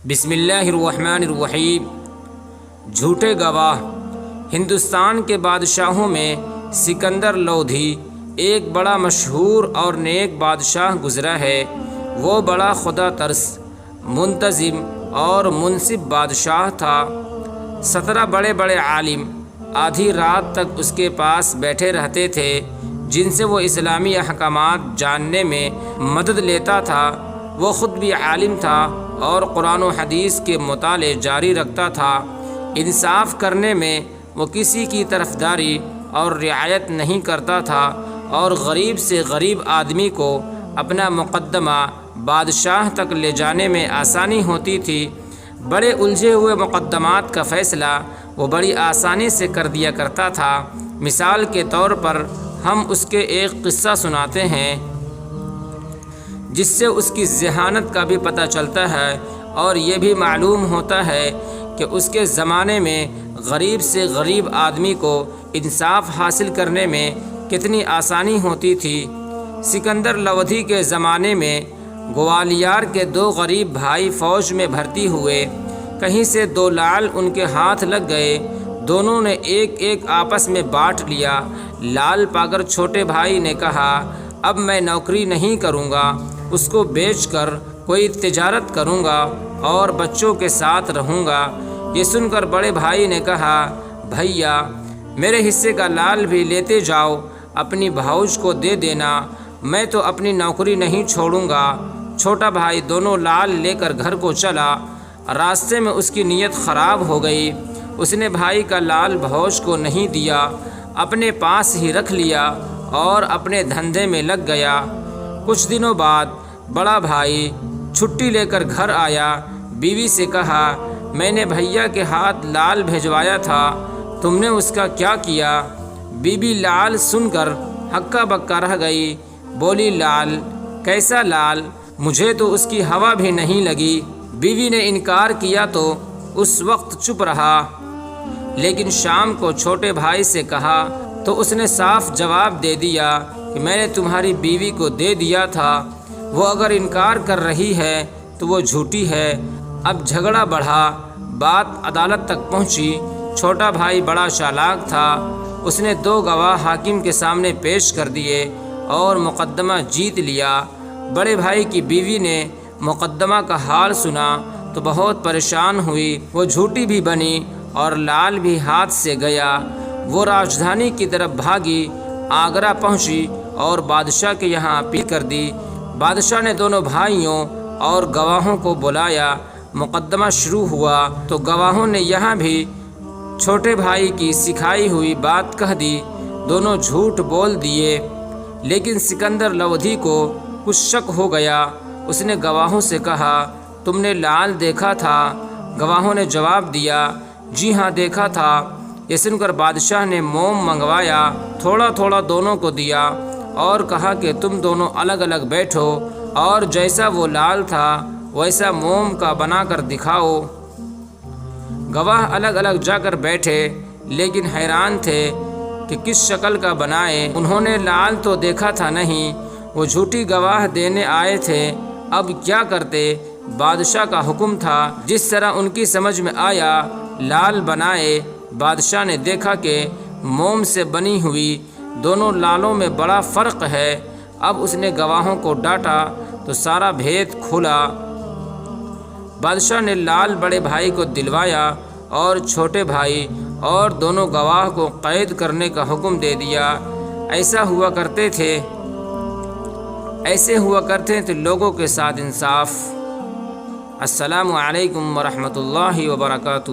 بسم اللہ الرحمن الرحیم۔ جھوٹے گواہ۔ ہندوستان کے بادشاہوں میں سکندر لودھی ایک بڑا مشہور اور نیک بادشاہ گزرا ہے۔ وہ بڑا خدا ترس، منتظم اور منصف بادشاہ تھا۔ 17 بڑے بڑے عالم آدھی رات تک اس کے پاس بیٹھے رہتے تھے، جن سے وہ اسلامی احکامات جاننے میں مدد لیتا تھا۔ وہ خود بھی عالم تھا اور قرآن و حدیث کے مطالعے جاری رکھتا تھا۔ انصاف کرنے میں وہ کسی کی طرفداری اور رعایت نہیں کرتا تھا، اور غریب سے غریب آدمی کو اپنا مقدمہ بادشاہ تک لے جانے میں آسانی ہوتی تھی۔ بڑے الجھے ہوئے مقدمات کا فیصلہ وہ بڑی آسانی سے کر دیا کرتا تھا۔ مثال کے طور پر ہم اس کے ایک قصہ سناتے ہیں، جس سے اس کی ذہانت کا بھی پتہ چلتا ہے، اور یہ بھی معلوم ہوتا ہے کہ اس کے زمانے میں غریب سے غریب آدمی کو انصاف حاصل کرنے میں کتنی آسانی ہوتی تھی۔ سکندر لودھی کے زمانے میں گوالیار کے 2 غریب بھائی فوج میں بھرتی ہوئے۔ کہیں سے 2 لعل ان کے ہاتھ لگ گئے۔ دونوں نے ایک ایک آپس میں بانٹ لیا۔ لعل پا کر چھوٹے بھائی نے کہا، اب میں نوکری نہیں کروں گا، اس کو بیچ کر کوئی تجارت کروں گا اور بچوں کے ساتھ رہوں گا۔ یہ سن کر بڑے بھائی نے کہا، بھیا میرے حصے کا لعل بھی لیتے جاؤ، اپنی بھاؤج کو دے دینا، میں تو اپنی نوکری نہیں چھوڑوں گا۔ چھوٹا بھائی دونوں لعل لے کر گھر کو چلا۔ راستے میں اس کی نیت خراب ہو گئی۔ اس نے بھائی کا لعل بھاؤج کو نہیں دیا، اپنے پاس ہی رکھ لیا اور اپنے دھندے میں لگ گیا۔ کچھ دنوں بعد بڑا بھائی چھٹی لے کر گھر آیا۔ بیوی سے کہا، میں نے بھیا کے ہاتھ لعل بھیجوایا تھا، تم نے اس کا کیا کیا؟ بیوی لعل سن کر ہکا بکا رہ گئی۔ بولی، لعل؟ کیسا لعل؟ مجھے تو اس کی ہوا بھی نہیں لگی۔ بیوی نے انکار کیا تو اس وقت چپ رہا، لیکن شام کو چھوٹے بھائی سے کہا تو اس نے صاف جواب دے دیا کہ میں نے تمہاری بیوی کو دے دیا تھا، وہ اگر انکار کر رہی ہے تو وہ جھوٹی ہے۔ اب جھگڑا بڑھا، بات عدالت تک پہنچی۔ چھوٹا بھائی بڑا چالاک تھا، اس نے 2 گواہ حاکم کے سامنے پیش کر دیے اور مقدمہ جیت لیا۔ بڑے بھائی کی بیوی نے مقدمہ کا حال سنا تو بہت پریشان ہوئی۔ وہ جھوٹی بھی بنی اور لعل بھی ہاتھ سے گیا۔ وہ راجدھانی کی طرف بھاگی، آگرہ پہنچی اور بادشاہ کے یہاں اپیل کر دی۔ بادشاہ نے دونوں بھائیوں اور گواہوں کو بلایا۔ مقدمہ شروع ہوا تو گواہوں نے یہاں بھی چھوٹے بھائی کی سکھائی ہوئی بات کہہ دی۔ دونوں جھوٹ بول دیے، لیکن سکندر لودھی کو کچھ شک ہو گیا۔ اس نے گواہوں سے کہا، تم نے لعل دیکھا تھا؟ گواہوں نے جواب دیا، جی ہاں دیکھا تھا۔ یہ سن کر بادشاہ نے موم منگوایا، تھوڑا تھوڑا دونوں کو دیا اور کہا کہ تم دونوں الگ الگ بیٹھو اور جیسا وہ لعل تھا ویسا موم کا بنا کر دکھاؤ۔ گواہ الگ الگ جا کر بیٹھے، لیکن حیران تھے کہ کس شکل کا بنائے۔ انہوں نے لعل تو دیکھا تھا نہیں، وہ جھوٹی گواہ دینے آئے تھے۔ اب کیا کرتے؟ بادشاہ کا حکم تھا، جس طرح ان کی سمجھ میں آیا لعل بنائے۔ بادشاہ نے دیکھا کہ موم سے بنی ہوئی دونوں لعلوں میں بڑا فرق ہے۔ اب اس نے گواہوں کو ڈانٹا تو سارا بھید کھلا۔ بادشاہ نے لعل بڑے بھائی کو دلوایا اور چھوٹے بھائی اور دونوں گواہ کو قید کرنے کا حکم دے دیا۔ ایسے ہوا کرتے تھے لوگوں کے ساتھ انصاف۔ السلام علیکم ورحمۃ اللہ وبرکاتہ۔